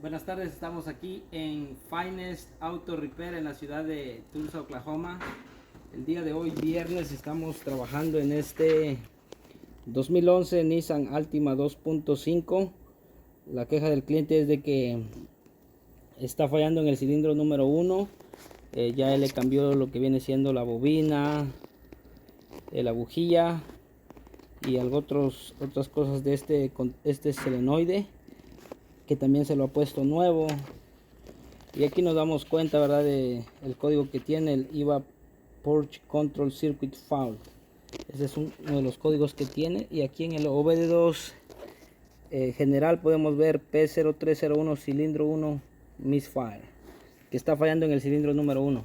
Buenas tardes, estamos aquí en Finest Auto Repair en la ciudad de Tulsa, Oklahoma. El día de hoy, viernes, estamos trabajando en este 2011 Nissan Altima 2.5. La queja del cliente es de que está fallando en el cilindro número 1. Ya él le cambió lo que viene siendo la bobina, la bujía y otras cosas de este solenoide, que también se lo ha puesto nuevo. Y aquí nos damos cuenta, verdad, de el código que tiene el IVA Purge Control Circuit Fault. Ese es uno de los códigos que tiene. Y aquí en el OBD2 general podemos ver P0301 cilindro 1 misfire, que está fallando en el cilindro número 1.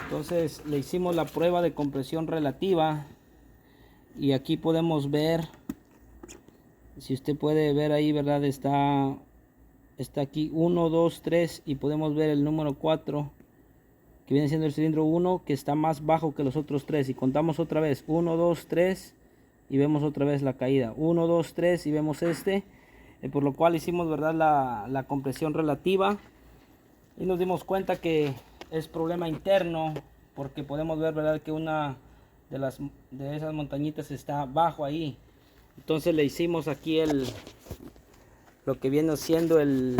Entonces le hicimos la prueba de compresión relativa y aquí podemos ver, si usted puede ver ahí, verdad, está aquí 1, 2, 3 y podemos ver el número 4, que viene siendo el cilindro 1, que está más bajo que los otros 3. Y contamos otra vez 1, 2, 3 y vemos otra vez la caída 1, 2, 3 y vemos por lo cual hicimos, verdad, la compresión relativa y nos dimos cuenta que es problema interno, porque podemos ver, verdad, que una de esas montañitas está bajo ahí. Entonces le hicimos aquí lo que viene siendo el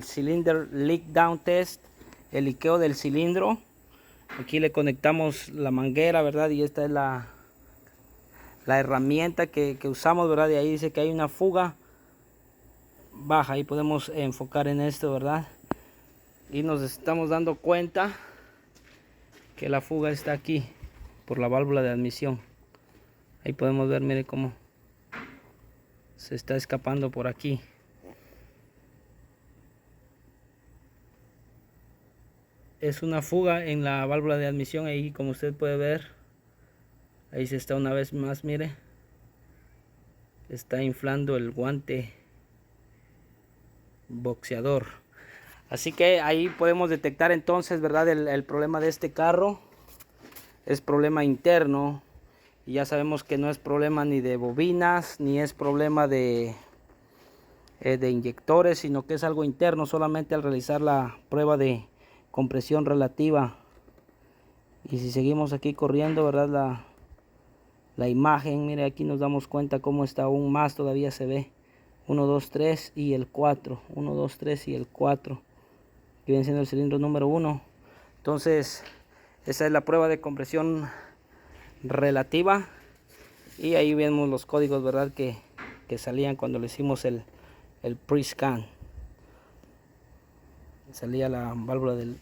cylinder leak down test, el liqueo del cilindro. Aquí le conectamos la manguera, verdad, y esta es la herramienta que usamos, verdad. Y ahí dice que hay una fuga baja, ahí podemos enfocar en esto, verdad, y nos estamos dando cuenta que la fuga está aquí por la válvula de admisión. Ahí podemos ver, mire cómo se está escapando por aquí. Es una fuga en la válvula de admisión. Ahí, como usted puede ver, ahí se está una vez más, mire, está inflando el guante boxeador. Así que ahí podemos detectar entonces, verdad, el problema de este carro es problema interno, y ya sabemos que no es problema ni de bobinas ni es problema de inyectores, sino que es algo interno solamente al realizar la prueba de compresión relativa. Y si seguimos aquí corriendo, verdad, la imagen, mire, aquí nos damos cuenta cómo está aún más, todavía se ve 1, 2, 3 y el 4, 1, 2, 3 y el 4, que viene siendo el cilindro número 1. Entonces esa es la prueba de compresión relativa, y ahí vemos los códigos, verdad, que salían cuando le hicimos el pre-scan. Salía la válvula del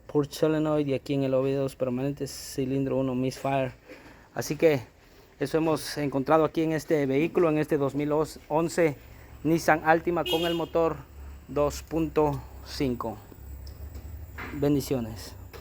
Purge solenoid y aquí en el OBD2 permanente cilindro 1 misfire. Así que eso hemos encontrado aquí en este vehículo, en este 2011 Nissan Altima con el motor 2.5. Bendiciones.